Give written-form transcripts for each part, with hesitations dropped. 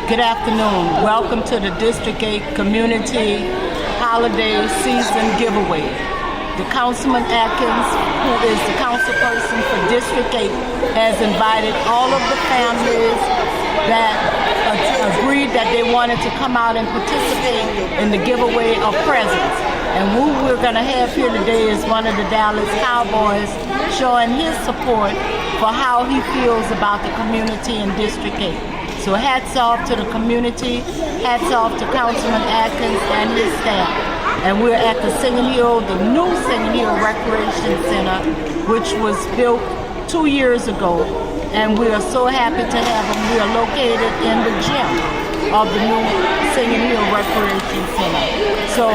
Good afternoon. Welcome to the District 8 Community Holiday Season Giveaway. The Councilman Atkins, who is the councilperson for District 8, has invited all of the families that agreed that they wanted to come out and participate in the giveaway of presents. And who we're going to have here today is one of the Dallas Cowboys, showing his support for how he feels about the community in District 8. So hats off to the community, hats off to Councilman Atkins and his staff. And we're at the Singing Hill, the new Singing Hill Recreation Center, which was built 2 years ago. And we are so happy to have them. We are located in the gym of the new Singing Hill Recreation Center. So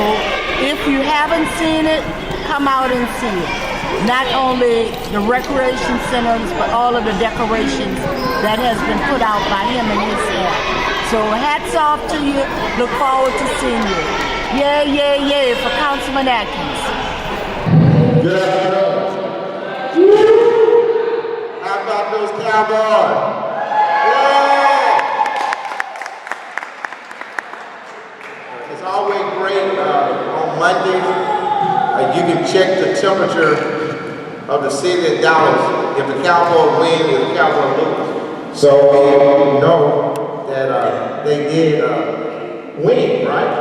if you haven't seen it, come out and see it. Not only the recreation centers, but all of the decorations that has been put out by him and his staff. So hats off to you. Look forward to seeing you. Yay, yay, yay for Councilman Atkins. Good afternoon. How about those Cowboys? Yeah! It's always great on Mondays. You can check the temperature of the city of Dallas if the Cowboys win or the Cowboys lose. So we know that they did win, right?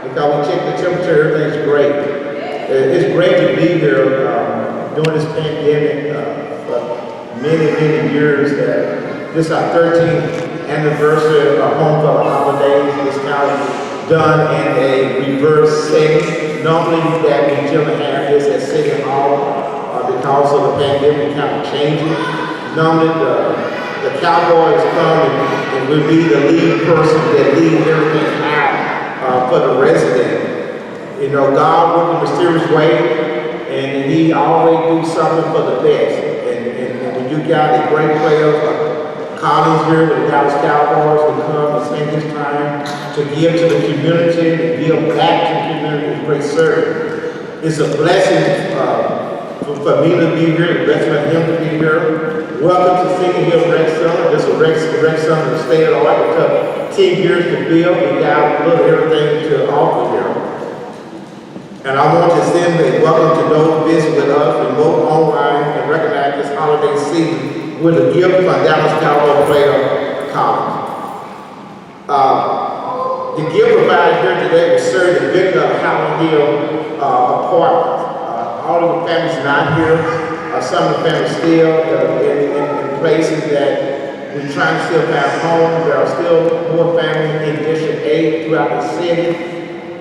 Because we checked the temperature, everything's great. It's great to be here during this pandemic for many, many years. This is our 13th anniversary of our Home for the Holidays. This county done in a reverse setting. Normally that we generally have this at City Hall because of the pandemic kind of changing. Normally the Cowboys come and will be the lead person that leads everything out for the resident. You know, God works in a mysterious way, and He always do something for the best. And when you got a great player, Collins here with the Dallas Cowboys, who come and spend his time to give to the community and give back to the community with great service. It's a blessing for me to be here, a blessing for him to be here. Welcome to Singing Hill Rec Center. This is a rec center in the state of the art. It took 10 years to build. We got a little everything to offer here. And I want to send a welcome to those visiting with us remote online and recognize this holiday season with a gift from Dallas Cowboy player, Collins. The gift provided here today will serve the victor of Howland Hill apartments. All of the families not here, some of the families still in places that we're trying to still find homes. There are still more families in District 8 throughout the city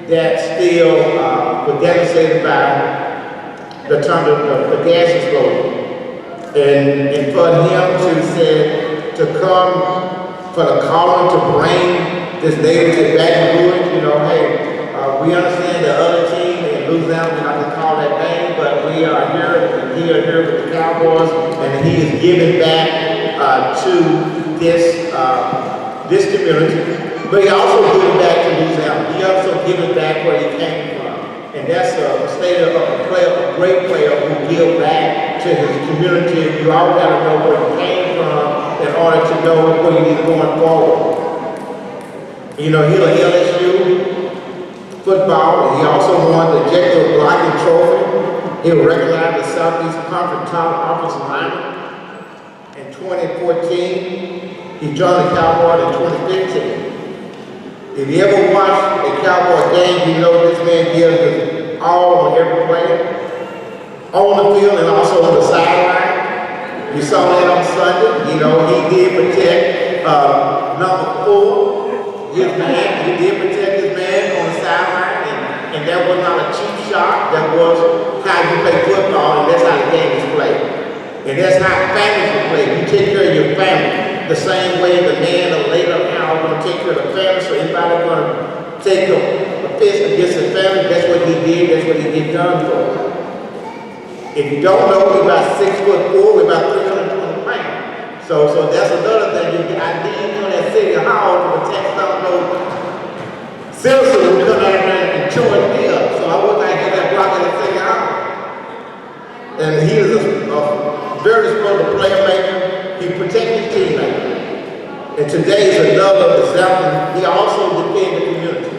that still were devastated by the gas explosion. And for him to say, to come for the calling to bring this neighborhood back to Louis, you know, hey, we understand the other team in Louisiana, we're not going to call that name, but we are here, and he is here with the Cowboys, and he is giving back to this community. But he also giving back to Louisiana. He also giving back where he came from. And that's a state of a player, a great player who give back to his community. You always got to know where he came from in order to know where you need going forward. You know, he's an LSU football. He also won the Jacob Blocking Trophy. He was recognized the Southeast Conference top offensive lineman in 2014. He joined the Cowboys in 2015. If you ever watch a Cowboy game, you know this man gives his all on every play. On the field and also on the sideline. You saw that on Sunday. You know, he did protect number 4, his man. He did protect his man on the sideline. And that was not a cheap shot. That was how you play football, and that's how the game is played. And that's how families are played. You take care of your family. The same way the man or later now going to take care of the family, so anybody going to take a fist against his family, that's what he did, that's what he get done for. If you don't know, we're about 6'4", we're about 320 pounds. So that's another thing. I need you in that city hall to protect some of those citizens who come out there and join me up. So I wasn't like in that block in the city hall. And he is a very skilled player maker. He protects his teammates. And today is another example. He also defended the community.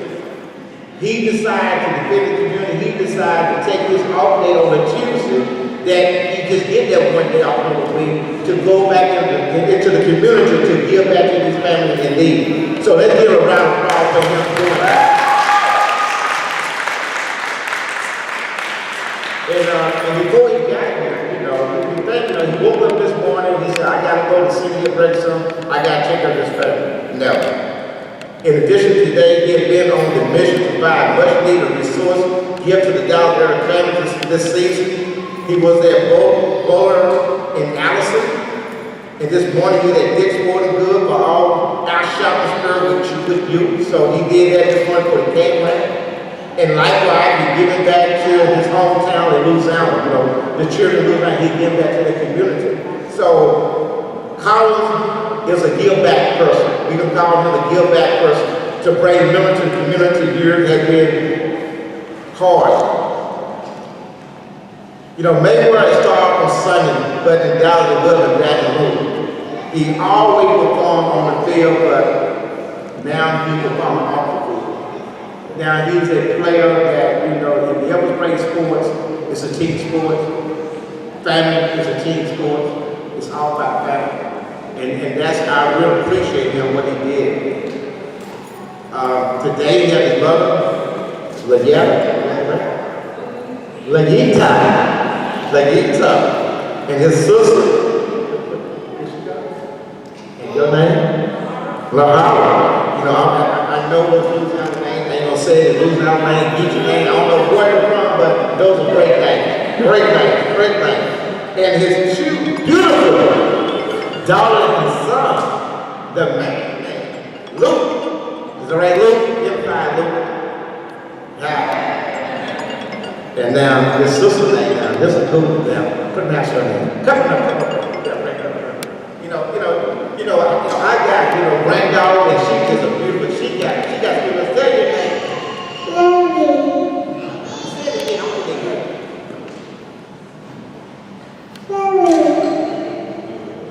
He decided to defend the community. He decided to take his off day on a Tuesday that he just get that one day off in the week to go back into the community to give back to his family in need. So let's give a round of applause for him doing that. And before he got here, he woke up this morning, he said, I gotta go to the city of Wrexham, I gotta check on this family. No. In addition to that, he had been on the mission to provide much needed resources, give to the Dallas area families this season. He was at Bowler in Allison. And this morning he was at Dick's Sporting Goods for all our shopping spree with you. So he did that this morning for the came back. And likewise, he giving back to his hometown in Louisiana. The children of Louisiana, he giving back to the community. So Collins is a give back person. We can call him a give back person to bring members to the community. Years has been hard. Mayweather started on Sunday, but in Dallas it wasn't that move. He always performed on the field, but now he performs off the field. Now he's a player that, if he ever plays sports, it's a team sport. Family is a team sport. It's all about family. And that's, I really appreciate him, what he did. Today he had his mother, Lagita, and his sister, and your name? Lahara. I know those Louisiana names, I ain't gonna say the Louisiana name, Geechee name, I don't know where they're from, but those are great names. Great names. And his two beautiful daughter and son, the man named Luke. Is that right, Luke? Give five, Luke. Yeah. And now his sister's name, this is cool now. Pronounce her name. Come on. I got, granddaughter, and she is a beautiful, she got people say your name. Say it again, I want to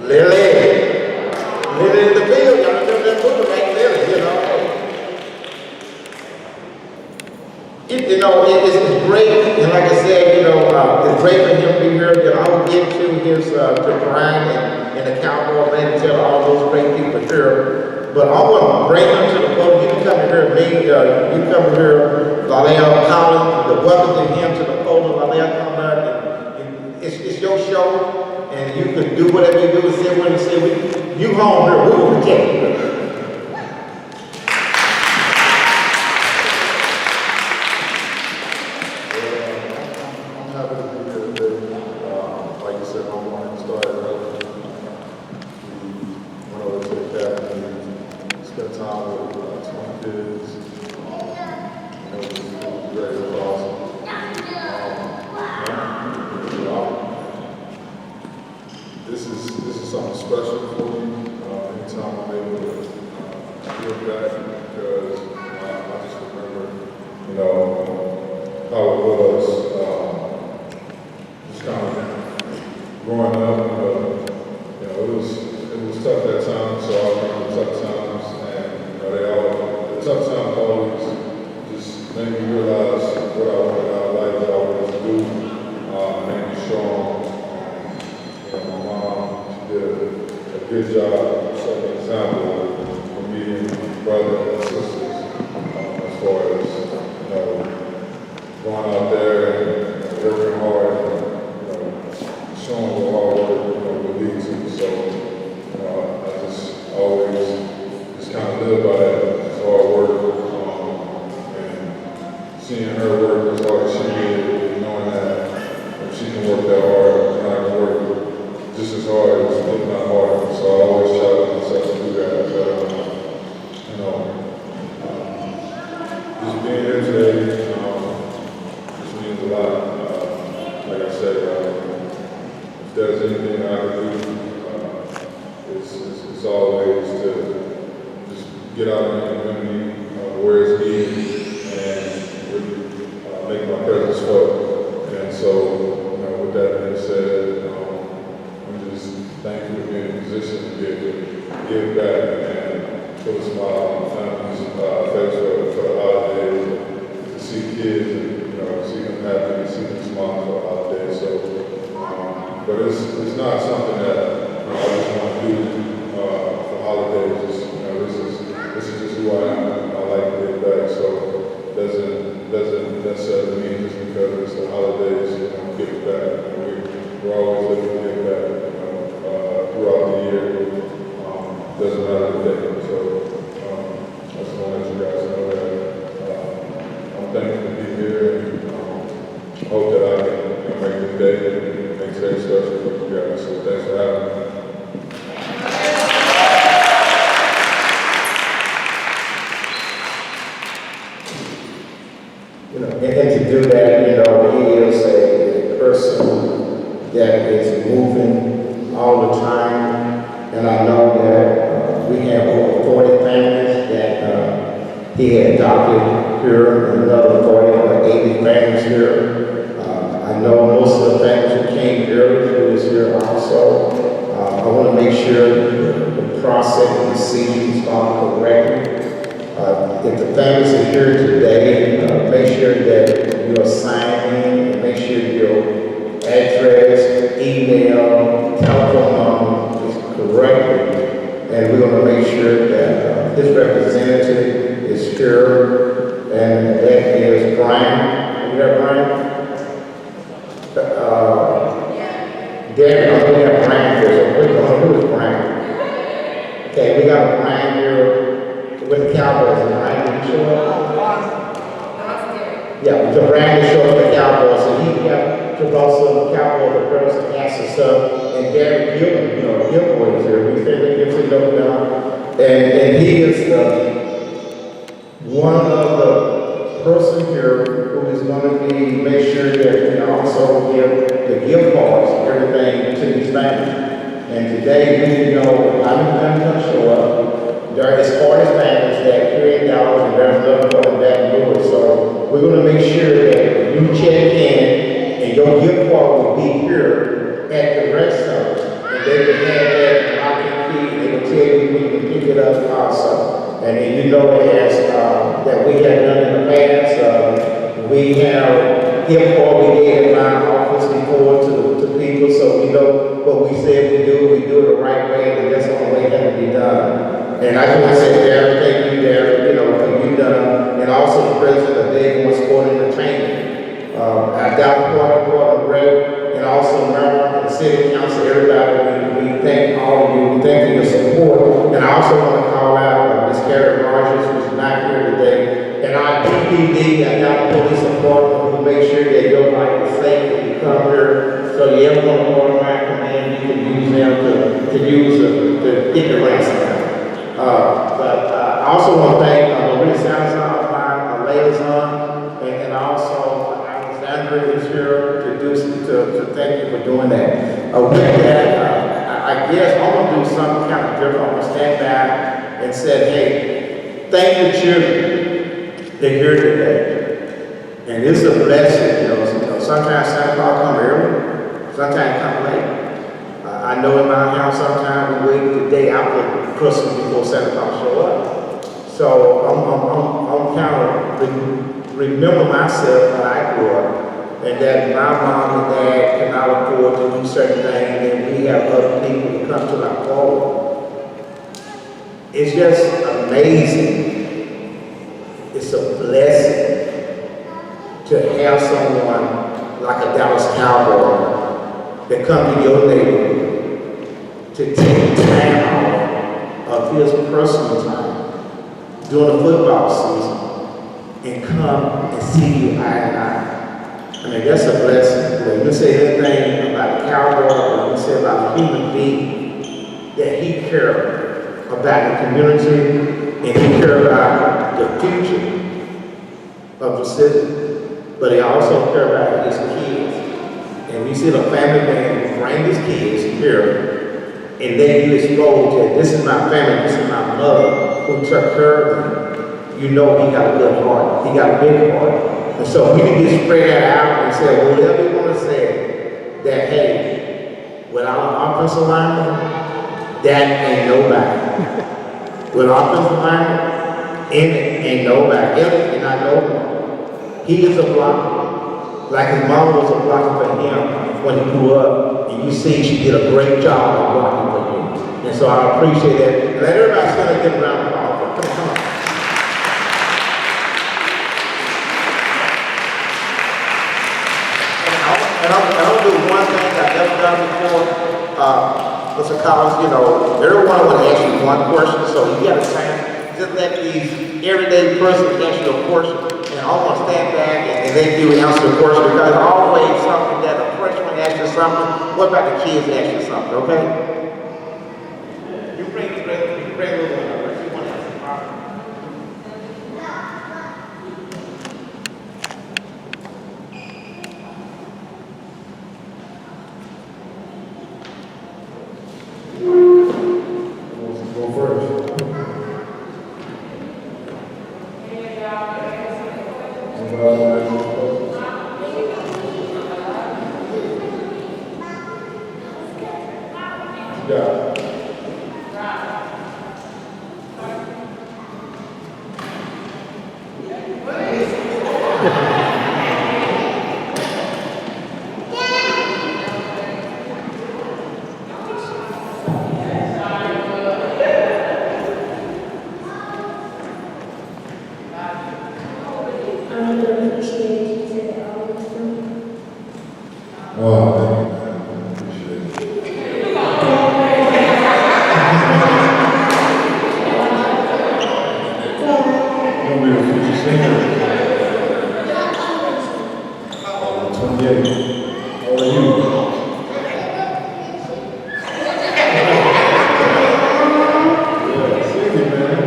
Lily in the field, y'all remember that movie, right? Lily, It's great, and like I said, it's great for him to be here. I will get to his, to Brian and the Cowboy man and tell all those great people here. But I want to bring him to the podium. You can come here, you come here, Lalea Collins, the welcome to him to the podium. Lalea come back, and it's your show, and you can do whatever you do and say what you say. You home here, we will protect you. This is something special for me. Anytime I'm able to give back, because I just remember, how it was just kind of growing up. It was tough that time, so I remember tough times, and the tough times always just made me realize what I wanted out of life, what I wanted to do, made me strong. My mom, she did a good job setting an example for me and my brother and sisters, as far as, going out there and working hard, and, showing what hard work, would lead to. So, I just always just kind of live by that. It's hard work, and seeing her work as hard as she did, knowing that if she can work that hard, and I can work just as hard as, if not harder. So I always challenge myself to do that. But, just being here today, just means a lot. Like I said, if there's anything I can do, it's always to just get out in the community where it's needed and really make my presence felt. And so, with that being said, I'm just thankful to be in a position to be able to give back. doesn't matter the day. So I just want to let you guys know that I'm thankful to be here, and hope that I can make this day and make today special for you guys. So thanks for having me. And to do that, he is a person that is moving all the time. And I know that we have over 40 families that he had adopted here, and another 40 or 80 families here. I know most of the families who came early who is here also. I want to make sure the process and the seasons are correctly. If the families are here today, make sure that you're signing and make sure your address, email, telephone number is correctly. And we're going to make sure that his representative is here, and that is Brian. You got Brian? Darren, I don't have Brian here, so who is Brian? Okay, we got Brian here with the Cowboys, and Brian, did you show up? Yeah, so Brian did show up with the Cowboys, and he got to also the Cowboys, the girls and asked us up, and Darren Gilman, Gilboy is here. We said that gives a note down. And he is one of the person here who is going to make sure that we also give the gift cards, everything to these families. And today, we know how many families going to show up. There is 40 families that create dollars, and there's another one that moves. So we're going to make sure that you check in and your gift card will be here at the rest service. And they will have that locking key, and they will tell you when you can pick it up also. And then you know as that we have done in the past, we have gift card we gave in my office before to people, so we know what we said we do it the right way, and that's the only way it has to be done. And I just want to say, Darren, thank you, Darren, for you done, and also the president of Day One Sport and Entertainment. Our Dallas Park Board of Rep, and also Maryland and the City Council, everybody, we thank all of you, we thank you for your support. And I also want to call out Ms. Carrie Rogers, who's not here today, and our DPD, our Dallas Police Department, who make sure that your life is safe when you come here. So you ever want to go around, come in, you can use them to get the ransom down. But I also want to thank Maria Salazar, my liaison, and also Alexandra is here to thank you for doing that. With that, I guess I'm going to do something kind of different. I'm going to stand back and say, hey, thank the children. They're here today. And it's a blessing, sometimes Santa Claus come early, sometimes come late. I know in my house sometimes we wait the day after Christmas before Santa Claus show up. So I'm kind of remember myself when I grew up, and that my mom and dad cannot afford to do certain things, and we have other people to come to our call. It's just amazing. It's a blessing to have someone like a Dallas Cowboy that come to your neighborhood to take time out of his personal time during the football season and come and see you eye to eye. I mean, that's a blessing. When you say anything about a cowboy, or you say about a human being, that he cares about the community and he cares about the future of the city, but he also cares about his kids. And we see the family man bring his kids here, and then you expose that this is my family, this is my mother who took care of me. You know he got a good heart. He got a big heart. And so we can just spread that out and say, well, whatever you want to say, that hey, without an offensive lineman, that ain't nobody. With an offensive lineman, ain't nobody. Elliot and I know him. He is a blocker. Like his mom was a blocker for him when he grew up. And you see she did a great job of blocking for him. And so I appreciate that. And let everybody stand and give a round of applause. Come on. And I'll do one thing I've never done before. Mr. Collins, you know, everyone will ask you one question, so you got a chance. Just let these everyday persons ask you a question, and almost stand back and then you answer the question, because always something that a freshman asks you something, what about the kids ask you something, okay? You bring a little one up, if you want to ask a problem. Go first. Yeah. Oh, thank you, man. Appreciate it. You want me to future singer? 28. How old are you? Yeah, sing it, man.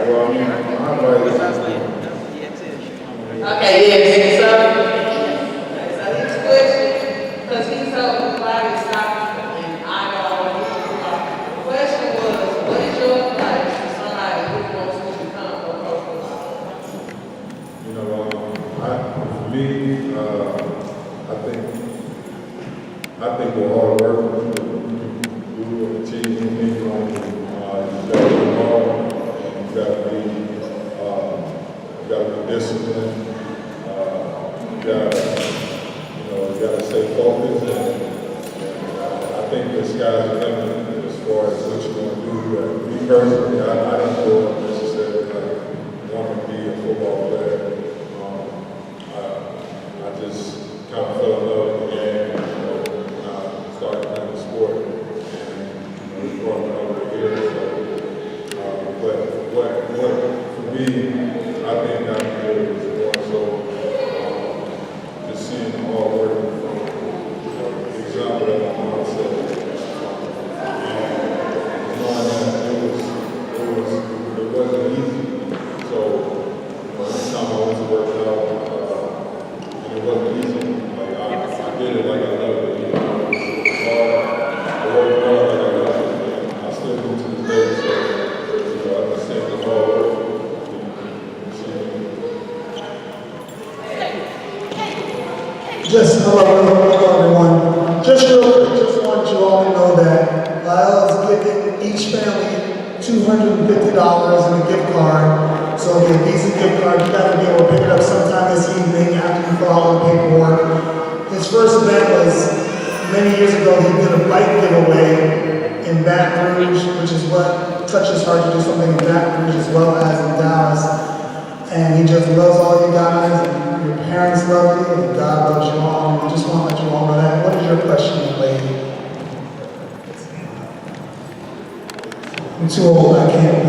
Well, I mean, my advice is Okay, yes, so his question, because he's so quiet and stopping, and I know what he's about. The question was, what is your advice to somebody who wants to become a coach? you know, for me, I think with hard work, you will achieve anything you want to do. You got to be hard, and you got to be disciplined. You got to stay focused, and I think the sky's the limit as far as what you're going to do. But me personally, I didn't grow up necessarily like wanting to be a football player. I just kind of fell in love with the game, when I started playing the sport, and it's growing over the years. So, but what for me, I think got me good is more so just seeing the hard work from the example that my mom said, and knowing that it wasn't easy. So every time I went to work out, and it wasn't easy. Like I did it like I loved it. You know, it was hard. I worked hard like I loved it. And I still do to this day. So I understand the hard work. Just hello everyone. Just real quick, just want you all to know that Lyle is giving each family $250 in a gift card. So it'll be a decent gift card. You gotta be able to pick it up sometime this evening after you fill out the paperwork. His first event was many years ago. He did a bike giveaway in Baton Rouge, which is what touches hard to do something in Baton Rouge as well as in Dallas. And he just loves all you guys, and your parents love you, and God loves you all. And we just want to let you all know that. What is your question, young lady? I'm too old, I can't.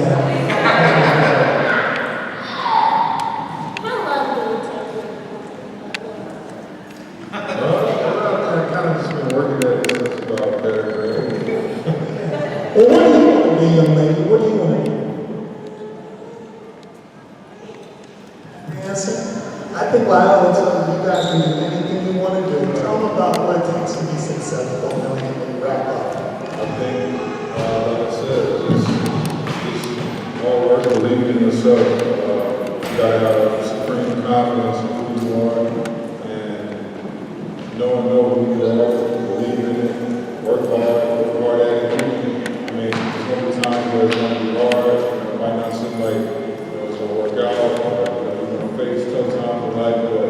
you guys can do anything you want to do. Tell them about what it takes to be successful, and then we can wrap up. I think, like I said, just all work, believing in yourself. You gotta have supreme confidence in who you are, and know who you are, believe in it, work hard at it. I mean, there's gonna be times where it's gonna be hard, it might not seem like it's gonna work out, or you're gonna face tough times in life, but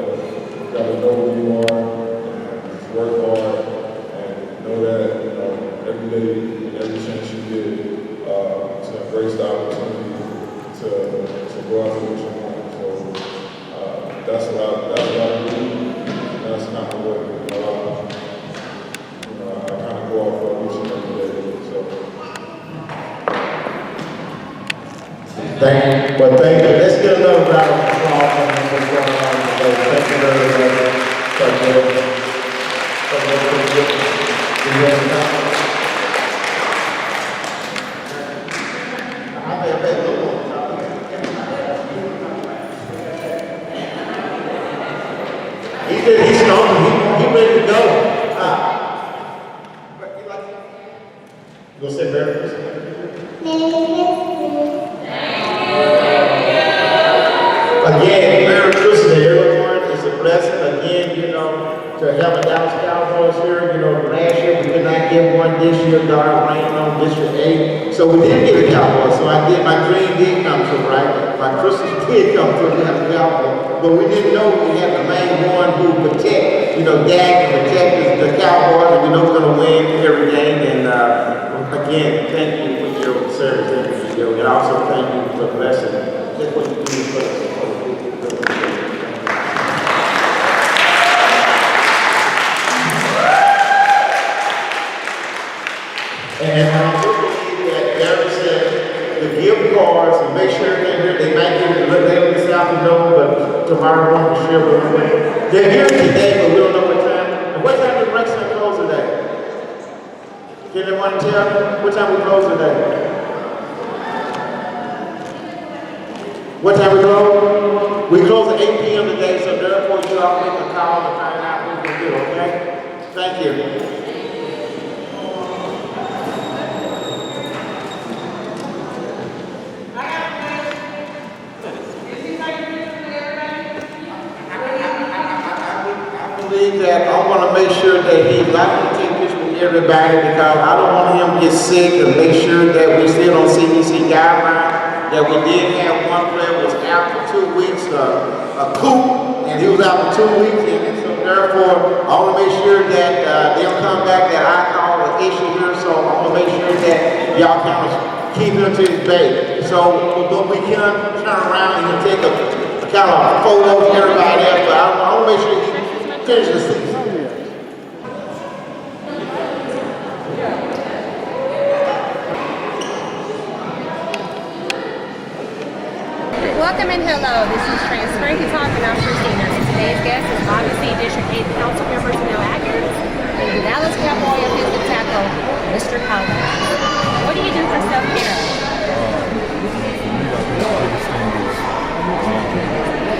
you gotta know who you are, and just work hard, and know that, every day, every chance you get, to embrace the opportunity to go after what you want. So that's what I do. That's kind of what I kind of go off of each and every day. So Thank you. Well, thank you. Let's get another round of applause for what's going on today. Thank you very much. He's strong. He's ready to go. You gonna say Merry Christmas? Again, Merry Christmas to everyone. It's a blessing. Again, to have a Dallas Cowboys here. Last year we could not get one. This year, God rained on District 8. So we did get a Cowboy. So my dream did come true, right? My Christmas did come true. We had a Cowboy. But we didn't know we had the main one who protect, Dak and protect the Cowboys. And we know we're going to win every game. And again, thank you for your service. And also thank you for the blessing. Just what you do for us. And I believe that Gary said the gift cards, and make sure they might get it later this afternoon, but tomorrow morning we'll share with them. They're here today, but we don't know what time. And what time did Rexon close today? Can anyone tell me what time we close today? What time we close? We close at 8 p.m. today, so therefore you all make a call and find out what we can do, okay? Thank you. That I want to make sure that he'd like to take pictures with everybody because I don't want him to get sick and make sure that we still on CDC guidelines. That we did have one player was out for 2 weeks, a Coop, and he was out for 2 weeks, and so therefore I want to make sure that they'll come back. That I call an issue here, so I want to make sure that y'all kind of keep him to his base. So, but we can turn around and take a kind of photo of everybody else, but I want to make sure he finish the season. Welcome and hello. This is Transparency Talk and I'm Christina. And today's guest is obviously District 8 Councilmember Atkins and the Dallas Cowboy offensive tackle, Mr. Calvin. What do you do for self-care?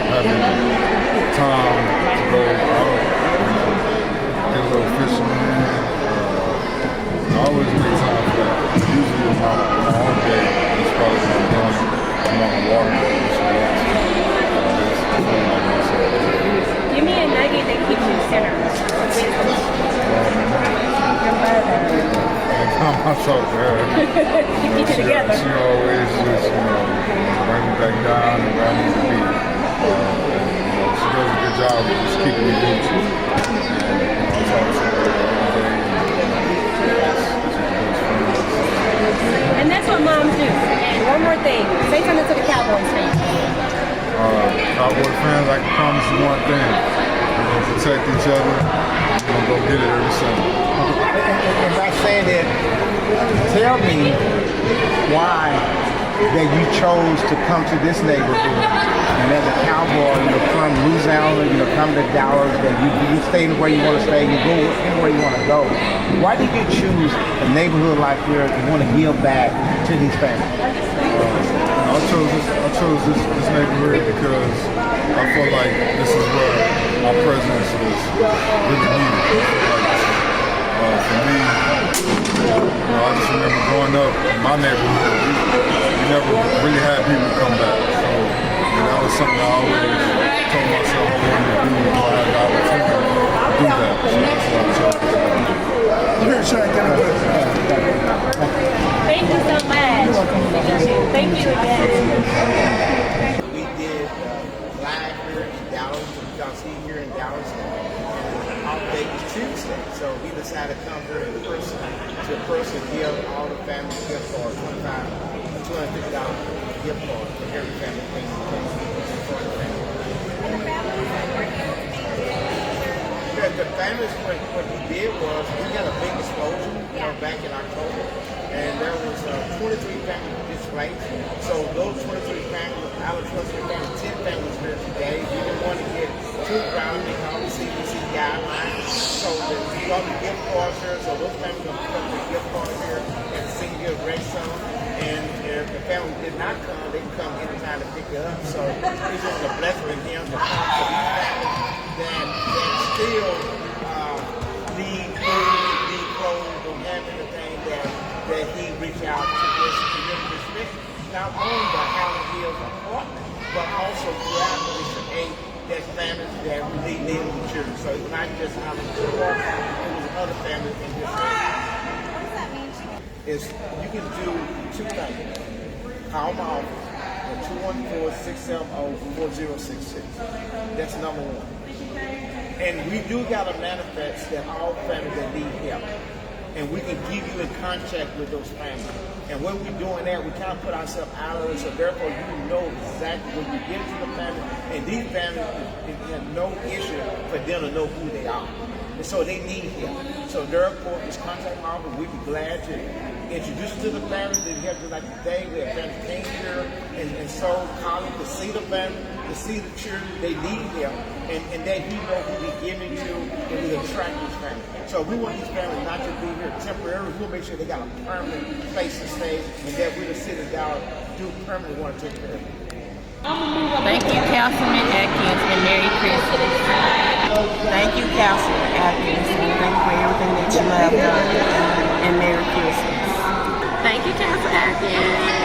Having time to go out, get a little fishing in. I always make time for that. Usually on my own day, it's probably when I'm doing it. I'm on the water. Give me a nugget that keeps you centered. I talk to her. Keep you together. She always just, bring me back down and where I need to be. She does a good job of just keeping me neutral. I talk to her every day. And that's what moms do. And one more thing. Say something to the Cowboys fans. Cowboy fans, I can promise you one thing. We're going to protect each other. We're going to go get it every Sunday. As I said that, tell me why that you chose to come to this neighborhood and as a cowboy, from Louisiana, come to Dallas, that you stay where you want to stay, you go anywhere you want to go. Why did you choose a neighborhood like here and want to give back to these families? I chose this neighborhood because I feel like this is where my presence is really needed. For me, I just remember growing up in my neighborhood, we never really had people come back. So that was something I always told myself I wanted to do if I had the opportunity to do that. So that's what I chose to do. Here, Shaq, get a good. Thank you so much. Thank you again. We did live here in Dallas, because he's here in Dallas, and our date was Tuesday. So we decided to come here in person to give all the family gift cards, $250 gift card for every family thing for the family. The families, what he did was, he had a big explosion, back in October, and there was 23 families displaced. So those 23 families, out of 23 families, 10 families here today. We didn't want to get too crowded because the CDC guidelines. So we got the gift cards here, so those families are going to pick up the gift cards here at the Senior Rec Center. And if the family did not come, they can come anytime to pick it up. So it's just a blessing to him to come to these families that still need food, need clothes, don't have anything that he reached out to this community, especially not only by Howland Hills apartment, but also throughout District 8, there's families that really needed the children. So it's not just Howland Hills, it was other families in this area. What does that mean to you? Is you can do two things. Call my office at 214-670-4066. That's number one. And we do got a manifest that all families that need help. And we can give you in contact with those families. And when we're doing that, we kind of put ourselves out of it, so therefore you know exactly when you get to the family. And these families have no issue for them to know who they are. And so they need help. So therefore, this contact my office, we'd be glad to introduce you to the families. They have to, like today, we have families came here and so calling to see the family, to see the children. They need help. And that you know who we're giving to, and we attract these families. So we want these families not to be here temporarily. We'll make sure they got a permanent place to stay, and that we the city down do permanently want to take care of them. Thank you, Councilman Atkins, and Merry Christmas. Thank you, Councilman Atkins, and thank you for everything that you have done, and Merry Christmas. Thank you, Councilman Atkins.